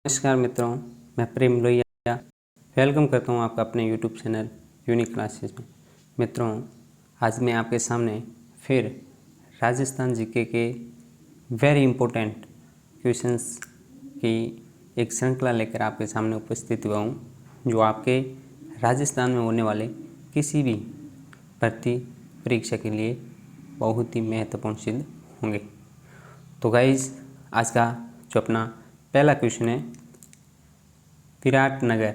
नमस्कार मित्रों, मैं प्रेम लोहिया वेलकम करता हूं आपका अपने YouTube चैनल यूनिक क्लासेस में। मित्रों, आज मैं आपके सामने फिर राजस्थान जीके के वेरी इम्पोर्टेंट क्वेश्चंस की एक श्रृंखला लेकर आपके सामने उपस्थित हुआ हूं, जो आपके राजस्थान में होने वाले किसी भी भर्ती परीक्षा के लिए बहुत ही महत्वपूर्ण सिद्ध होंगे। तो गाइज, आज का जो अपना पहला क्वेश्चन है, विराटनगर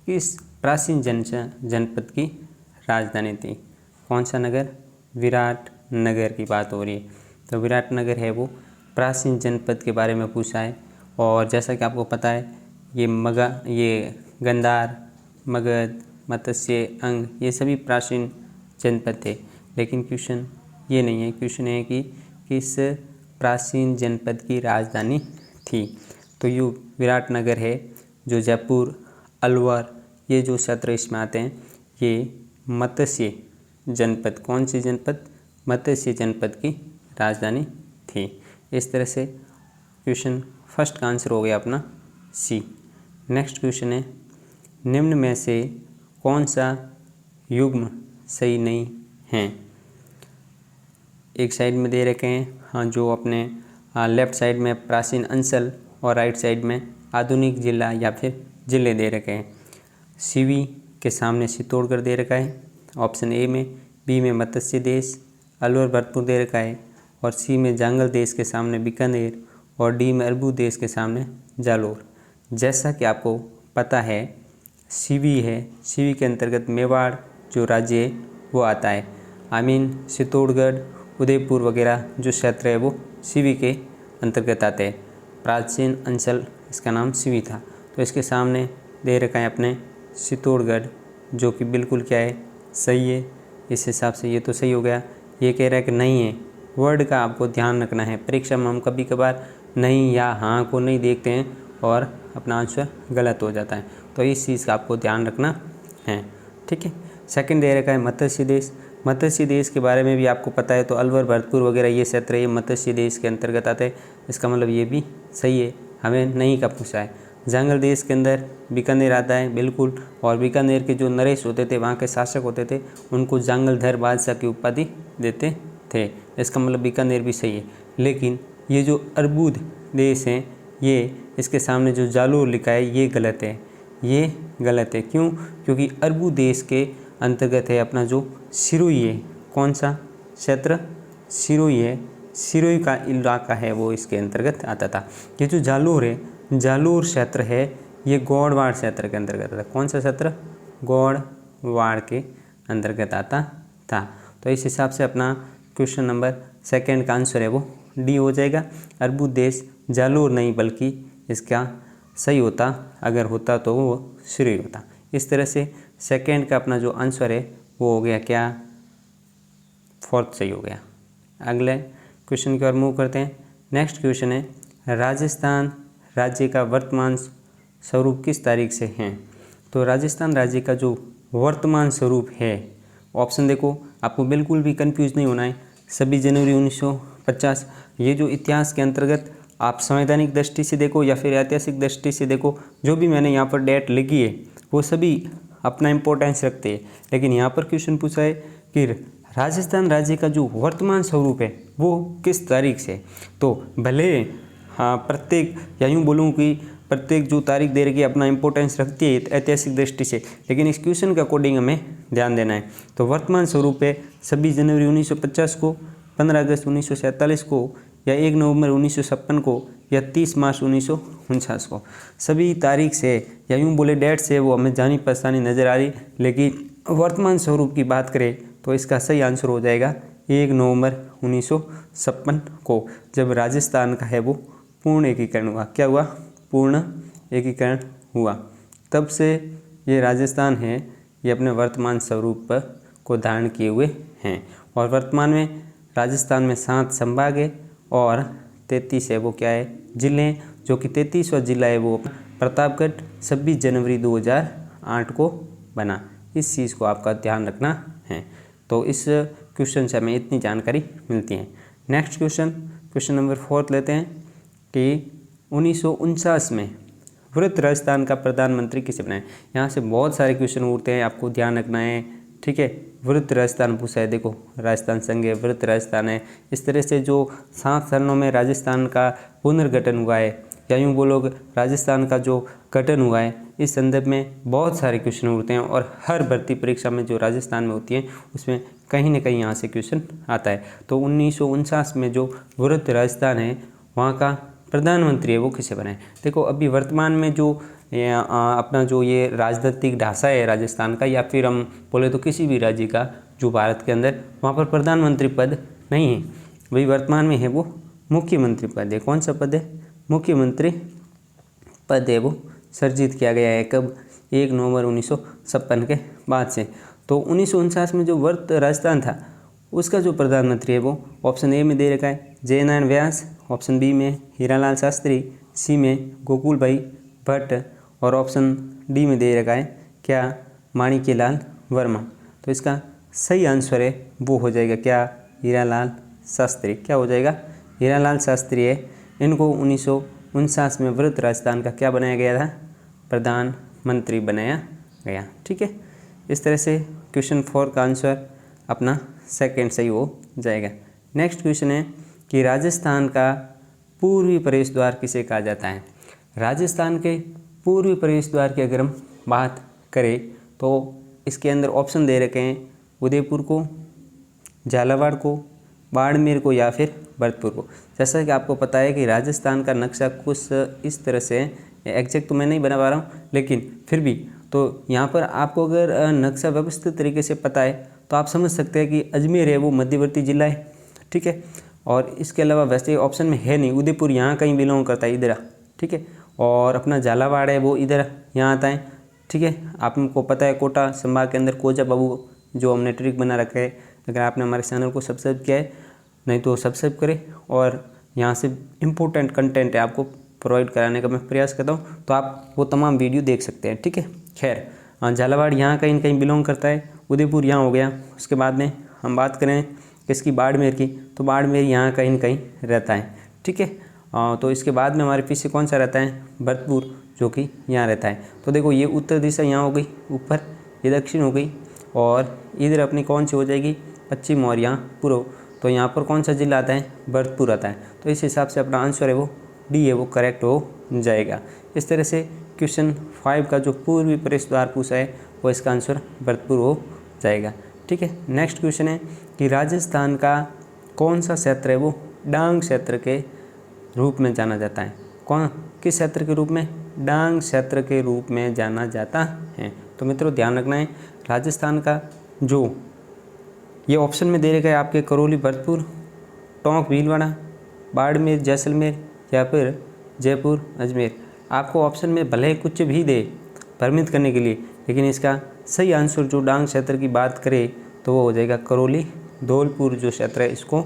किस प्राचीन जनपद की राजधानी थी? कौन सा नगर? विराटनगर की बात हो रही है। तो विराटनगर है वो प्राचीन जनपद के बारे में पूछा है। और जैसा कि आपको पता है, ये गंधार, मगध, मत्स्य, अंग, ये सभी प्राचीन जनपद थे। लेकिन क्वेश्चन ये नहीं है, क्वेश्चन है कि किस प्राचीन जनपद की राजधानी थी। तो ये विराटनगर है, जो जयपुर, अलवर, ये जो क्षेत्र इसमें आते हैं, ये मत्स्य जनपद, कौन सी जनपद? मत्स्य जनपद की राजधानी थी। इस तरह से क्वेश्चन फर्स्ट का आंसर हो गया अपना सी। नेक्स्ट क्वेश्चन है, निम्न में से कौन सा युग्म सही नहीं है? एक साइड में दे रखे हैं, हाँ, जो अपने लेफ्ट साइड में प्राचीन अंचल और राइट साइड में आधुनिक जिला या फिर जिले दे रखे हैं। सीवी के सामने चित्तौड़गढ़ दे रखा है ऑप्शन ए में, बी में मत्स्य देश, अलवर भरतपुर दे रखा है, और सी में जांगल देश के सामने बीकानेर, और डी में अरबू देश के सामने जालोर। जैसा कि आपको पता है, सीवी है, सीवी के अंतर्गत मेवाड़ जो राज्य है वो आता है। चित्तौड़गढ़, उदयपुर वगैरह जो क्षेत्र है वो सीवी के अंतर्गत आते हैं। प्राचीन अंचल इसका नाम सीवी था। तो इसके सामने दे रखा है अपने चित्तौड़गढ़, जो कि बिल्कुल क्या है, सही है। इस हिसाब से ये तो सही हो गया। ये कह रहा है कि नहीं है, वर्ड का आपको ध्यान रखना है। परीक्षा में हम कभी कभार नहीं या हाँ को नहीं देखते हैं और अपना आंसर गलत हो जाता है, तो इस चीज़ का आपको ध्यान रखना है, ठीक है। सेकंड दे रखा है मत्स्य देश। मत्स्य देश के बारे में भी आपको पता है, तो अलवर भरतपुर वगैरह ये क्षेत्र ये मत्स्य देश के अंतर्गत आते हैं। इसका मतलब ये भी सही है, हमें नहीं का पूछा है। जांगल देश के अंदर बीकानेर आता है, बिल्कुल। और बीकानेर के जो नरेश होते थे, वहाँ के शासक होते थे, उनको जांगलधर बादशाह की उपाधि देते थे। इसका मतलब बीकानेर भी सही है। लेकिन ये जो अरबूद देश हैं, ये इसके सामने जो जालोर लिखा है ये गलत है, ये गलत है। क्यों? क्योंकि अरबू देश के अंतर्गत है अपना जो सिरोही है। कौन सा क्षेत्र? सिरोही है, सिरोही का इलाका है वो इसके अंतर्गत आता था। ये जो जालोर है, जालोर क्षेत्र है, ये गौड़वाड़ क्षेत्र के अंतर्गत आता था। कौन सा क्षेत्र? गौड़वाड़ के अंतर्गत आता था। तो इस हिसाब से अपना क्वेश्चन नंबर सेकंड का आंसर है वो डी हो जाएगा। अरबू देश जालोर नहीं, बल्कि इसका सही होता, अगर होता तो वो सिरोही होता। इस तरह से सेकंड का अपना जो आंसर है वो हो गया क्या? फोर्थ सही हो गया। अगले क्वेश्चन की ओर मूव करते हैं। नेक्स्ट क्वेश्चन है, राजस्थान राज्य का वर्तमान स्वरूप किस तारीख से है? तो राजस्थान राज्य का जो वर्तमान स्वरूप है, ऑप्शन देखो, आपको बिल्कुल भी कंफ्यूज नहीं होना है। 26 जनवरी 1950, ये जो इतिहास के अंतर्गत आप संवैधानिक दृष्टि से देखो या फिर ऐतिहासिक दृष्टि से देखो, जो भी मैंने यहाँ पर डेट लिखी है वो सभी अपना इम्पोर्टेंस रखते हैं। लेकिन यहाँ पर क्वेश्चन पूछा है कि राजस्थान राज्य का जो वर्तमान स्वरूप है वो किस तारीख से? तो भले हाँ, प्रत्येक, या यूँ बोलूँ कि प्रत्येक जो तारीख दे रखी है अपना इम्पोर्टेंस रखती है ऐतिहासिक दृष्टि से, लेकिन इस क्वेश्चन के अकॉर्डिंग हमें ध्यान देना है। तो वर्तमान स्वरूप है 26 जनवरी 1950 को, 15 अगस्त 1947 को, या 1 नवंबर 1956 को, या 30 मार्च 1949 को। सभी तारीख से या यूँ बोले डेट से वो हमें जानी पहचानी नज़र आ रही, लेकिन वर्तमान स्वरूप की बात करें तो इसका सही आंसर हो जाएगा 1 नवंबर 1956 को, जब राजस्थान का है वो पूर्ण एकीकरण हुआ। क्या हुआ? पूर्ण एकीकरण हुआ। तब से ये राजस्थान है, ये अपने वर्तमान स्वरूप को धारण किए हुए हैं। और वर्तमान में राजस्थान में 7 संभाग है और 33 है वो क्या है, जिले हैं, जो कि 33वां जिला है वो प्रतापगढ़ 26 जनवरी 2008 को बना। इस चीज़ को आपका ध्यान रखना है। तो इस क्वेश्चन से हमें इतनी जानकारी मिलती है। नेक्स्ट क्वेश्चन, क्वेश्चन नंबर 4 लेते हैं कि 1949 में वृत्त राजस्थान का प्रधानमंत्री किसे बनाया। यहाँ से बहुत सारे क्वेश्चन उठते हैं, आपको ध्यान रखना है, ठीक है। वृत्त राजस्थान पूछा है, देखो राजस्थान संघ है, वृत्त राजस्थान है। इस तरह से जो 7 चरणों में राजस्थान का पुनर्गठन हुआ है, या यूँ बोलो राजस्थान का जो गठन हुआ है, इस संदर्भ में बहुत सारे क्वेश्चन उठते हैं। और हर भर्ती परीक्षा में जो राजस्थान में होती है उसमें कहीं ना कहीं यहाँ से क्वेश्चन आता है। तो 1949 में जो वृत्त राजस्थान है वहाँ का प्रधानमंत्री है वो किसे बनाए। देखो अभी वर्तमान में जो अपना जो ये राजनीतिक ढांचा है राजस्थान का, या फिर हम बोले तो किसी भी राज्य का जो भारत के अंदर, वहाँ पर प्रधानमंत्री पद नहीं है, वही वर्तमान में है वो मुख्यमंत्री पद है। कौन सा पद है? मुख्यमंत्री पद है वो सर्जित किया गया है। कब? 1 नवंबर 1956 के बाद से। तो 1949 में जो वृत्त राजस्थान था उसका जो प्रधानमंत्री है वो ऑप्शन ए में दे रखा है जयनारायण व्यास, ऑप्शन बी में हीरालाल शास्त्री, सी में गोकुल भाई भट्ट, और ऑप्शन डी में दे रखा है क्या? माणिक्यलाल वर्मा। तो इसका सही आंसर है वो हो जाएगा क्या? हीरालाल शास्त्री। क्या हो जाएगा? हीरालाल शास्त्री है। इनको 1949 में वृत्त राजस्थान का क्या बनाया गया था? प्रधानमंत्री बनाया गया, ठीक है। इस तरह से क्वेश्चन 4 का आंसर अपना सेकंड सही हो जाएगा। नेक्स्ट क्वेश्चन है कि राजस्थान का पूर्वी प्रवेश द्वार किसे कहा जाता है। राजस्थान के पूर्वी प्रवेश द्वार की अगर हम बात करें तो इसके अंदर ऑप्शन दे रखे हैं उदयपुर को, झालावाड़ को, बाड़मेर को, या फिर भरतपुर को। जैसा कि आपको पता है कि राजस्थान का नक्शा कुछ इस तरह से है, एग्जैक्ट तो मैं नहीं बना पा रहा हूँ, लेकिन फिर भी तो यहाँ पर आपको अगर नक्शा व्यवस्थित तरीके से पता है तो आप समझ सकते हैं कि अजमेर है वो मध्यवर्ती जिला है, ठीक है। और इसके अलावा वैसे ऑप्शन में है नहीं, उदयपुर यहाँ कहीं बिलोंग करता है, इधर, ठीक है। और अपना झालावाड़ है वो इधर यहाँ आता है, ठीक है। आपको पता है कोटा संभाग के अंदर कोजा बाबू जो हमने ट्रिक बना रखा है। अगर आपने हमारे चैनल को सब्सक्राइब किया है, नहीं तो सब्सक्राइब करें, और यहाँ से इम्पोर्टेंट कंटेंट है आपको प्रोवाइड कराने का मैं प्रयास करता हूँ, तो आप वो तमाम वीडियो देख सकते हैं, ठीक है। खैर, झालावाड़ यहाँ कहीं कहीं बिलोंग करता है, उदयपुर यहाँ हो गया। उसके बाद में हम बात करें किसकी? बाड़मेर की, तो बाड़मेर यहाँ कहीं न कहीं रहता है, ठीक है। तो इसके बाद में हमारे पीछे कौन सा रहता है? भरतपुर, जो कि यहाँ रहता है। तो देखो ये उत्तर दिशा यहाँ हो गई ऊपर, ये दक्षिण हो गई, और इधर अपनी कौन सी हो जाएगी? पश्चिम, और यहाँ पूर्व। तो यहाँ पर कौन सा जिला आता है? भरतपुर आता है। तो इस हिसाब से अपना आंसर है वो डी है वो करेक्ट हो जाएगा। इस तरह से क्वेश्चन 5 का जो पूर्वी प्रवेश द्वार पूछा है वो इसका आंसर भरतपुर हो जाएगा, ठीक है। नेक्स्ट क्वेश्चन है कि राजस्थान का कौन सा क्षेत्र है वो डांग क्षेत्र के रूप में जाना जाता है। किस क्षेत्र के रूप में? डांग क्षेत्र के रूप में जाना जाता है। तो मित्रों ध्यान रखना है, राजस्थान का जो ये ऑप्शन में दे रखा है आपके करौली भरतपुर, टोंक भीलवाड़ा, बाड़मेर जैसलमेर, या फिर जयपुर अजमेर। आपको ऑप्शन में भले कुछ भी दे भ्रमित करने के लिए, लेकिन इसका सही आंसर जो डांग क्षेत्र की बात करें तो वो हो जाएगा करौली धौलपुर जो क्षेत्र है, इसको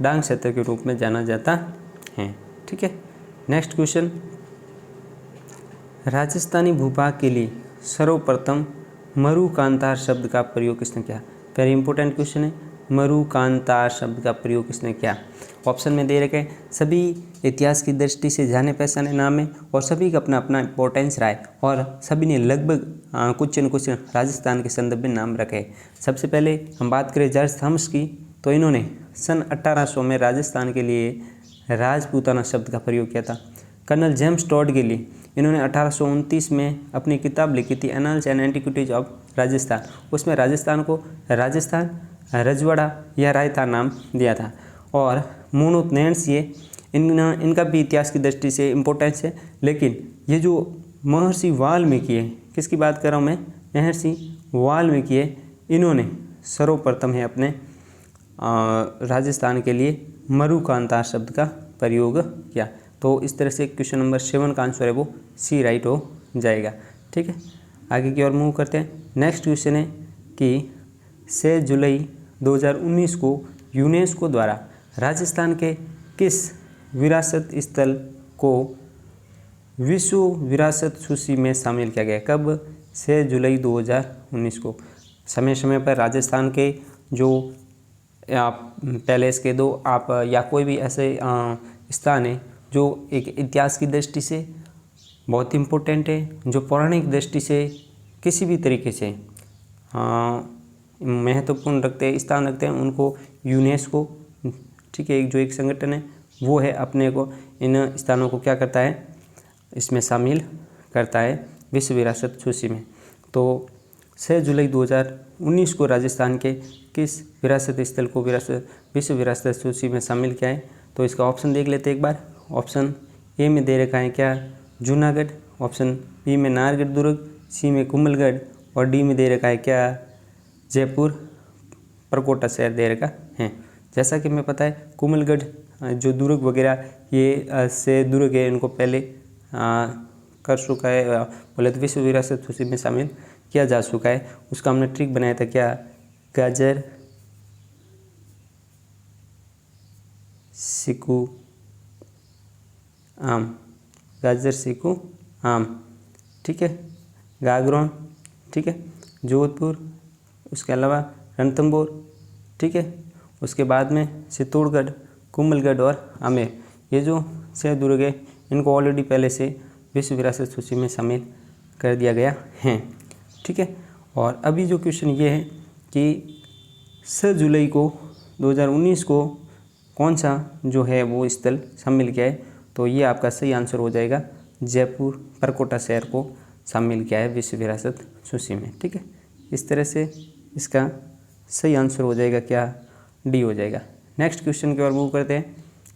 डांग क्षेत्र के रूप में जाना जाता है, ठीक है। नेक्स्ट क्वेश्चन, राजस्थानी भूभाग के लिए सर्वप्रथम मरुकांतार शब्द का प्रयोग किसने किया? वेरी इंपॉर्टेंट क्वेश्चन है, मरुकांतार शब्द का प्रयोग किसने किया? ऑप्शन में दे रखे सभी इतिहास की दृष्टि से जाने पहचाने नाम है, और सभी का अपना अपना इंपॉर्टेंस रहा है, और सभी ने लगभग कुछ न कुछ राजस्थान के संदर्भ में नाम रखे। सबसे पहले हम बात करें जॉर्ज थॉमस की, तो इन्होंने सन 1800 में राजस्थान के लिए राजपूताना शब्द का प्रयोग किया था। कर्नल जेम्स टॉड के लिए इन्होंने 1829 में अपनी किताब लिखी थी annals and antiquities of Rajasthan, उसमें राजस्थान को राजस्थान, रजवाड़ा या रायता नाम दिया था। और मोनोथ नैंस ये इनका भी इतिहास की दृष्टि से इम्पोर्टेंस है, लेकिन ये जो महर्षि वाल्मीकि है, किसकी बात कर रहा हूँ मैं? महर्षि वाल्मीकि है, इन्होंने सर्वप्रथम है अपने राजस्थान के लिए मरुकांतार शब्द का प्रयोग किया। तो इस तरह से क्वेश्चन नंबर 7 का आंसर है वो सी राइट हो जाएगा, ठीक है। आगे की ओर मूव करते हैं। नेक्स्ट क्वेश्चन है कि 6 जुलाई 2019 को यूनेस्को द्वारा राजस्थान के किस विरासत स्थल को विश्व विरासत सूची में शामिल किया गया? कब? 6 जुलाई 2019 को। समय समय पर राजस्थान के जो आप पैलेस के दो आप या कोई भी ऐसे स्थान है जो एक इतिहास की दृष्टि से बहुत इम्पोर्टेंट है, जो पौराणिक दृष्टि से किसी भी तरीके से महत्वपूर्ण रखते हैं, स्थान रखते हैं, उनको यूनेस्को, ठीक है, जो एक संगठन है वो है, अपने को इन स्थानों को क्या करता है, इसमें शामिल करता है विश्व विरासत सूची में। तो 6 जुलाई 2019 को राजस्थान के किस विरासत स्थल को विश्व विरासत सूची में शामिल किया है? तो इसका ऑप्शन देख लेते हैं एक बार। ऑप्शन ए में दे रखा है क्या, जूनागढ़, ऑप्शन बी में नाहरगढ़ दुर्ग, सी में कुंभलगढ़ और डी में दे रखा है क्या, जयपुर परकोटा शहर दे रखा है। जैसा कि हमें पता है कुंभलगढ़ जो दुर्ग वगैरह ये से दुर्ग है, इनको पहले कर चुका है, बोले तो विश्व विरासत सूची में शामिल किया जा चुका है। उसका हमने ट्रिक बनाया था क्या, गाजर सीकू आम, गाजर सीकू आम, ठीक है, गागरोन, ठीक है, जोधपुर, उसके अलावा रणथंभौर, ठीक है, उसके बाद में चित्तौड़गढ़, कुंभलगढ़ और आमेर। ये जो 6 दुर्ग है इनको ऑलरेडी पहले से विश्व विरासत सूची में शामिल कर दिया गया है, ठीक है। और अभी जो क्वेश्चन ये है कि 6 जुलाई को 2019 को कौन सा जो है वो स्थल शामिल किया है? तो ये आपका सही आंसर हो जाएगा, जयपुर परकोटा शहर को शामिल किया है विश्व विरासत सूची में, ठीक है। इस तरह से इसका सही आंसर हो जाएगा क्या, डी हो जाएगा। नेक्स्ट क्वेश्चन की ओर मूव करते हैं।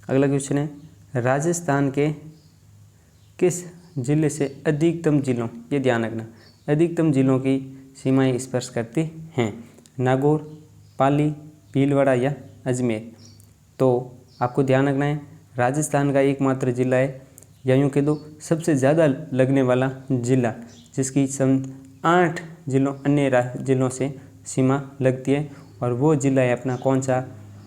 अगला क्वेश्चन है, राजस्थान के किस जिले से अधिकतम जिलों, ये ध्यान रखना, अधिकतम जिलों की सीमाएं स्पर्श करती हैं? नागौर, पाली, भीलवाड़ा या अजमेर? तो आपको ध्यान रखना है राजस्थान का एकमात्र जिला है, या यूँ कह दो सबसे ज़्यादा लगने वाला जिला, जिसकी 8 जिलों अन्य जिलों से सीमा लगती है, और वो जिला है अपना कौन सा,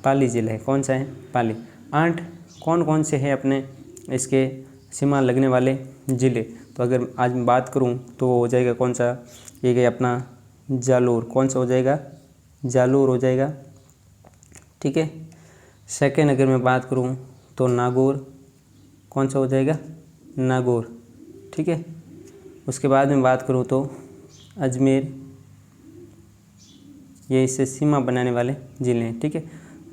पाली जिला है। कौन सा है, पाली। 8 कौन कौन से हैं अपने इसके सीमा लगने वाले ज़िले? तो अगर आज मैं बात करूं तो वो हो जाएगा कौन सा, ये गया अपना जालोर। कौन सा हो जाएगा, जालोर हो जाएगा, ठीक है। सेकेंड अगर मैं बात करूं तो नागौर, कौन सा हो जाएगा, नागौर, ठीक है। उसके बाद में बात करूं तो अजमेर, ये इससे सीमा बनाने वाले ज़िले हैं, ठीक है।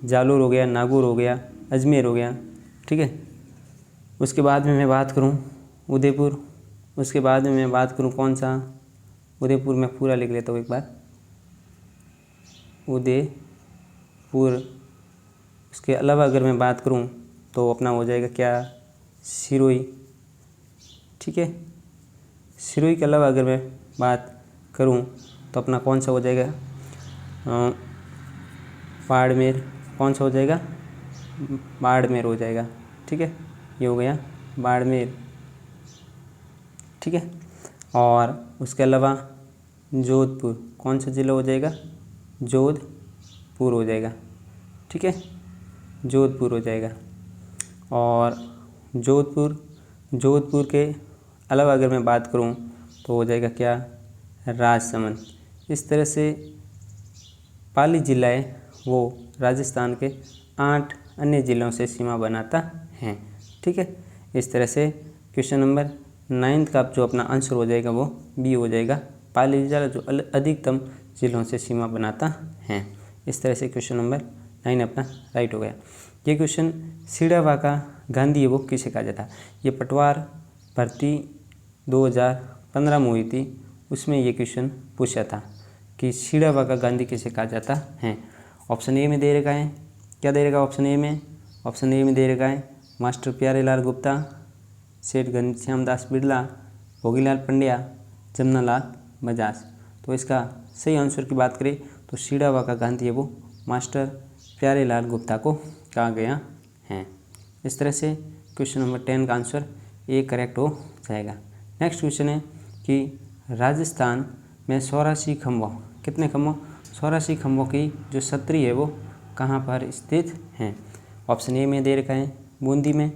जालोर हो गया, नागौर हो गया, अजमेर हो गया, ठीक है। उसके बाद में मैं बात करूं उदयपुर, उसके बाद में मैं बात करूं कौन सा, उदयपुर में पूरा लिख लेता हूँ एक बार, उदयपुर। उसके अलावा अगर मैं बात करूं तो अपना हो जाएगा क्या, सिरोही, ठीक है। सिरोही के अलावा अगर मैं बात करूं तो अपना कौन सा हो जाएगा, बाड़मेर। कौन सा हो जाएगा, बाड़मेर हो जाएगा, ठीक है। ये हो गया बाड़मेर, ठीक है। और उसके अलावा जोधपुर, कौन सा ज़िला हो जाएगा, जोधपुर हो जाएगा, ठीक है, जोधपुर हो जाएगा। और जोधपुर के अलावा अगर मैं बात करूं तो हो जाएगा क्या, राजसमंद। इस तरह से पाली जिला है वो राजस्थान के 8 अन्य ज़िलों से सीमा बनाता है, ठीक है। इस तरह से क्वेश्चन नंबर 9 का जो अपना आंसर हो जाएगा वो बी हो जाएगा, पाली जिला जो अधिकतम ज़िलों से सीमा बनाता है। इस तरह से क्वेश्चन नंबर 9 अपना राइट हो गया। ये क्वेश्चन सीडावाका गांधी है वो किसे कहा जाता है? ये पटवार भर्ती 2015 में हुई थी, उसमें ये क्वेश्चन पूछा था कि सीडावाका गांधी किसे कहा जाता है। ऑप्शन ए में दे रखा है, क्या दे रखा है ऑप्शन ए में? ऑप्शन ए में दे रखा है मास्टर प्यारेलाल गुप्ता, सेठ घनश्याम दास बिरला, भोगीलाल पंड्या, जमनालाल बजाज। तो इसका सही आंसर की बात करें तो सीडावाका गांधी है वो मास्टर प्यारेलाल गुप्ता को कहा गया है। इस तरह से क्वेश्चन नंबर 10 का आंसर ए करेक्ट हो जाएगा। नेक्स्ट क्वेश्चन है कि राजस्थान में 84 खंभों, कितने खंभों, 84 खंभों की जो छतरी है वो कहाँ पर स्थित हैं? ऑप्शन ए में दे रखा है बूंदी में,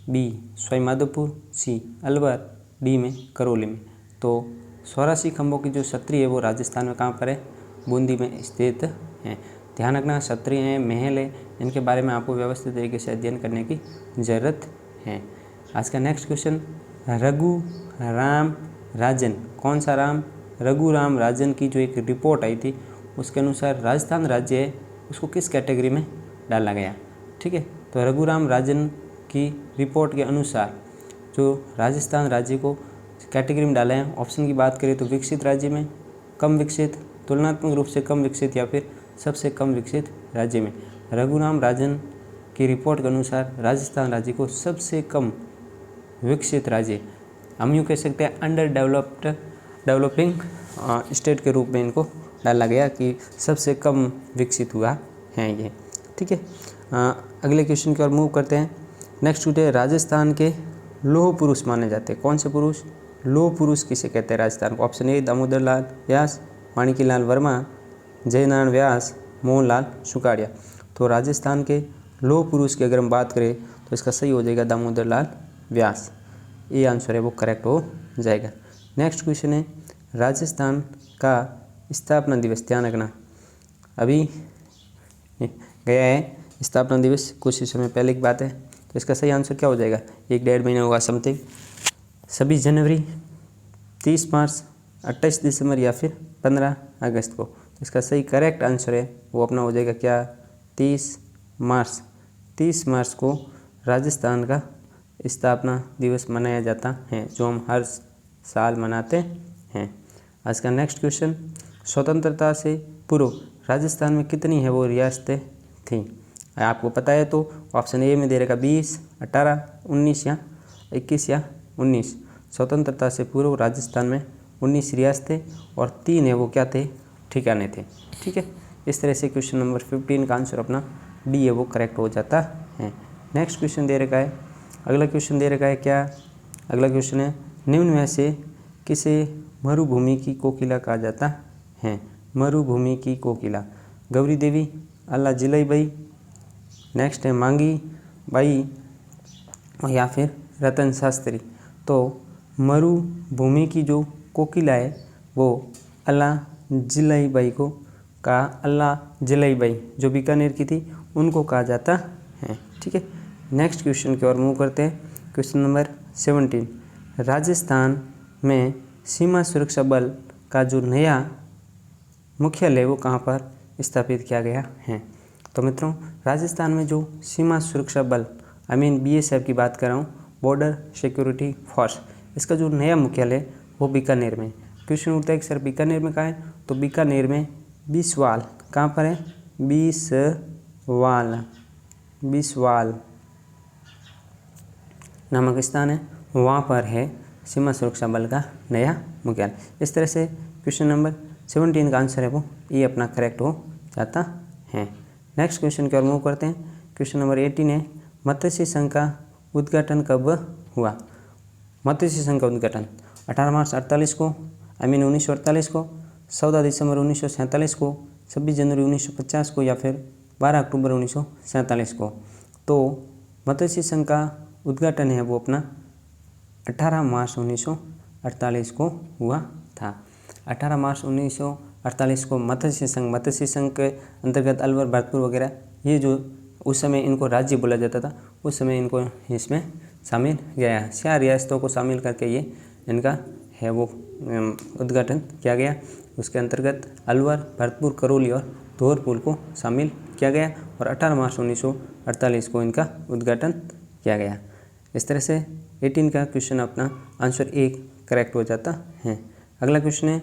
बी सवाईमाधोपुर, सी अलवर, डी में करौली में। तो 84 खंभों की जो छतरी है वो राजस्थान में कहाँ पर है? बूंदी में स्थित है। ध्यान रखना, छतरी हैं, महल है, इनके बारे में आपको व्यवस्थित तरीके से अध्ययन करने की ज़रूरत हैं। आज का नेक्स्ट क्वेश्चन, रघु राम राजन, कौन सा राम? रघु राम राजन की जो एक रिपोर्ट आई थी उसके अनुसार राजस्थान राज्य है उसको किस कैटेगरी में डाला गया? ठीक है, तो रघु राम राजन की रिपोर्ट के अनुसार जो राजस्थान राज्य को कैटेगरी में डाला है, ऑप्शन की बात करें तो विकसित राज्य में, कम विकसित, तुलनात्मक रूप से कम विकसित या फिर सबसे कम विकसित राज्य में। रघुराम राजन की रिपोर्ट के अनुसार राजस्थान राज्य को सबसे कम विकसित राज्य, हम यूँ कह सकते हैं अंडर डेवलपिंग स्टेट के रूप में इनको डाला गया कि सबसे कम विकसित हुआ है ये। ठीक है, अगले क्वेश्चन की ओर मूव करते हैं। नेक्स्ट टुडे, राजस्थान के लौह पुरुष माने जाते हैं, कौन से पुरुष? लौह पुरुष किसे कहते हैं राजस्थान को? ऑप्शन ए दामोदर लाल व्यास, माणिक्यलाल वर्मा, जयनारायण व्यास, मोहनलाल सुखाड़िया। तो राजस्थान के लौह पुरुष की अगर हम बात करें तो इसका सही हो जाएगा दामोदर लाल व्यास, ये आंसर है वो करेक्ट हो जाएगा। नेक्स्ट क्वेश्चन है, राजस्थान का स्थापना दिवस, ध्यान रखना अभी गया है स्थापना दिवस, कुछ ही समय पहले की बात है, तो इसका सही आंसर क्या हो जाएगा? 1-1.5 महीना होगा समथिंग, 26 जनवरी, 30 मार्च, 28 दिसंबर या फिर 15 अगस्त को। तो इसका सही करेक्ट आंसर है वो अपना हो जाएगा क्या? 30 मार्च। 30 मार्च को राजस्थान का स्थापना दिवस मनाया जाता है, जो हम हर साल मनाते हैं। आज का नेक्स्ट क्वेश्चन, स्वतंत्रता से पूर्व राजस्थान में कितनी है वो रियासतें थीं? आपको पता है तो ऑप्शन ए में दे रखा 20, 18, 19 या 21 या 19। स्वतंत्रता से पूर्व राजस्थान में 19 रियासतें और 3 है वो क्या थे? ठिकाने थे। ठीक है, इस तरह से क्वेश्चन नंबर 15 का आंसर अपना डी है वो करेक्ट हो जाता है। नेक्स्ट क्वेश्चन दे रखा है, अगला क्वेश्चन दे रखा है क्या? अगला क्वेश्चन है, निम्न में से किसे मरुभूमि की कोकिला कहा जाता है? मरुभूमि की कोकिला, गौरी देवी, अल्लाह जिलाई बाई, नेक्स्ट है मांगी बाई या फिर रतन शास्त्री। तो मरुभूमि की जो कोकिला है वो अल्लाह जिलाई बाई को कहा, अल्लाह जिलाई बाई जो बीकानेर की थी उनको कहा जाता है। ठीक है, नेक्स्ट क्वेश्चन की ओर मूव करते हैं। क्वेश्चन नंबर 17, राजस्थान में सीमा सुरक्षा बल का जो नया मुख्यालय वो कहाँ पर स्थापित किया गया है? तो मित्रों, राजस्थान में जो सीमा सुरक्षा बल BSF की बात कर रहा हूँ, बॉर्डर सिक्योरिटी फोर्स, इसका जो नया मुख्यालय वो बीकानेर में। क्वेश्चन उठता है कि सर बीकानेर में कहाँ है? तो बीकानेर में बिसवाल, कहाँ पर है? बिसवाल नामक स्थान है, वहाँ पर है सीमा सुरक्षा बल का नया मुख्यालय। इस तरह से क्वेश्चन नंबर 17 का आंसर है वो ये अपना करेक्ट हो जाता है। नेक्स्ट क्वेश्चन की ओर मूव करते हैं। क्वेश्चन नंबर 18 है, मत्स्य संघ का उद्घाटन कब हुआ? मत्स्य संघ का उद्घाटन 18 मार्च 1948 को, 1948 को, 14 दिसंबर 1947 को, 26 जनवरी 1950 को या फिर 12 अक्टूबर 1947 को। तो मत्स्य संघ का उद्घाटन है वो अपना 18 मार्च 1948 को हुआ था। 18 मार्च 1948 को मत्स्य संघ के अंतर्गत अलवर, भरतपुर वगैरह ये जो उस समय इनको राज्य बोला जाता था, उस समय इनको इसमें शामिल किया है। 4 रियासतों को शामिल करके ये इनका है वो उद्घाटन किया गया। उसके अंतर्गत अलवर, भरतपुर, करौली और धौलपुर को शामिल किया गया और 18 मार्च 1948 को इनका उद्घाटन किया गया। इस तरह से 18 का क्वेश्चन अपना आंसर 1 करेक्ट हो जाता है। अगला क्वेश्चन है,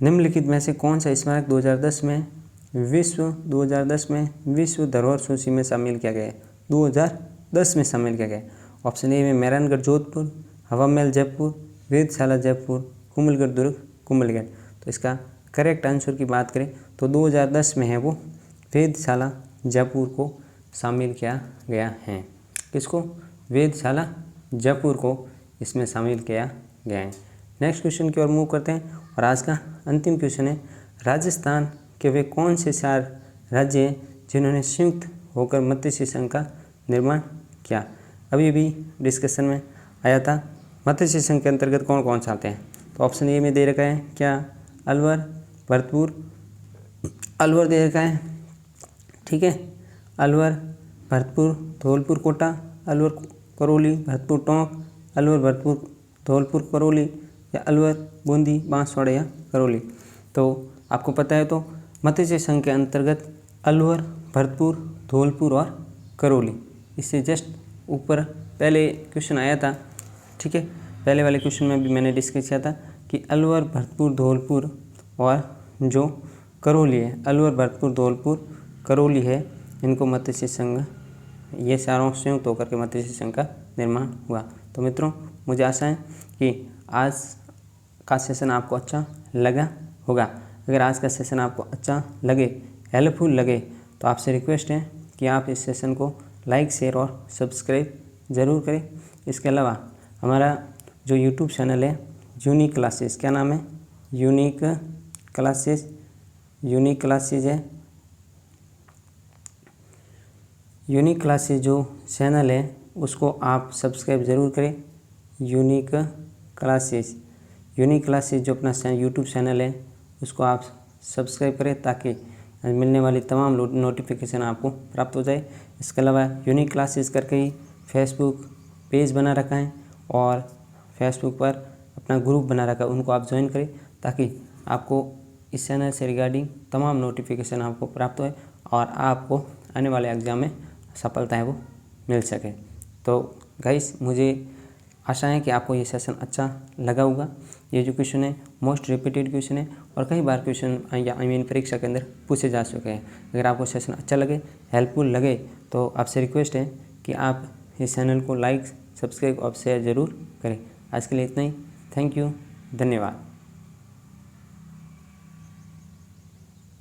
निम्नलिखित में से कौन सा स्मारक 2010 में विश्व धरोहर सूची में शामिल किया गया है? 2010 में शामिल किया गया है। ऑप्शन ए में मेहरानगढ़ जोधपुर, हवा महल जयपुर, वेधशाला जयपुर, कुंभलगढ़ दुर्ग कुंभलगढ़। तो इसका करेक्ट आंसर की बात करें तो 2010 में है वो वेधशाला जयपुर को शामिल किया गया है। किसको? वेधशाला जयपुर को इसमें शामिल किया गया है। नेक्स्ट क्वेश्चन की ओर मूव करते हैं और आज का अंतिम क्वेश्चन है, राजस्थान के वे कौन से 4 राज्य हैं जिन्होंने संयुक्त होकर मत्स्य संघ का निर्माण किया? अभी भी डिस्कशन में आया था, मत्स्य संघ के अंतर्गत कौन कौन से आते हैं? तो ऑप्शन ए में दे रखा है क्या? अलवर, भरतपुर, अलवर दे रखा है, ठीक है, अलवर, भरतपुर, धौलपुर, कोटा, अलवर, करौली भरतपुर टोंक, अलवर भरतपुर धौलपुर करौली, या अलवर बूंदी बांसवाड़ा या करौली। तो आपको पता है तो मत्स्य संघ के अंतर्गत अलवर भरतपुर धौलपुर और करौली। इससे जस्ट ऊपर पहले क्वेश्चन आया था, ठीक है। पहले वाले क्वेश्चन में भी मैंने डिस्कस किया था कि अलवर भरतपुर धौलपुर और जो करौली है, अलवर भरतपुर धौलपुर करौली है, इनको मत्स्य संघ, ये चारों संयुक्त होकर के मत्स्य संघ का निर्माण हुआ। तो मित्रों, मुझे आशा है कि आज का सेशन आपको अच्छा लगा होगा। अगर आज का सेशन आपको अच्छा लगे, हेल्पफुल लगे, तो आपसे रिक्वेस्ट है कि आप इस सेशन को लाइक, शेयर और सब्सक्राइब ज़रूर करें। इसके अलावा हमारा जो यूट्यूब चैनल है यूनिक क्लासेस, क्या नाम है? यूनिक क्लासेस है। यूनिक क्लासेस जो चैनल है उसको आप सब्सक्राइब ज़रूर करें। यूनिक क्लासेस जो अपना यूट्यूब चैनल है उसको आप सब्सक्राइब करें ताकि मिलने वाली तमाम नोटिफिकेशन आपको प्राप्त हो जाए। इसके अलावा यूनिक क्लासेस करके ही फेसबुक पेज बना रखा है और फेसबुक पर अपना ग्रुप बना रखा है, उनको आप ज्वाइन करें ताकि आपको इस चैनल से रिगार्डिंग तमाम नोटिफिकेशन आपको प्राप्त होए और आपको आने वाले एग्ज़ाम में सफलता है वो मिल सके। तो गाइस, मुझे आशा है कि आपको ये सेशन अच्छा लगा होगा। ये जो क्वेश्चन है मोस्ट रिपीटेड क्वेश्चन है और कई बार क्वेश्चन या परीक्षा के अंदर पूछे जा चुके हैं। अगर आपको सेशन अच्छा लगे, हेल्पफुल लगे, तो आपसे रिक्वेस्ट है कि आप इस चैनल को लाइक, सब्सक्राइब और शेयर ज़रूर करें। आज के लिए इतना ही। थैंक यू, धन्यवाद।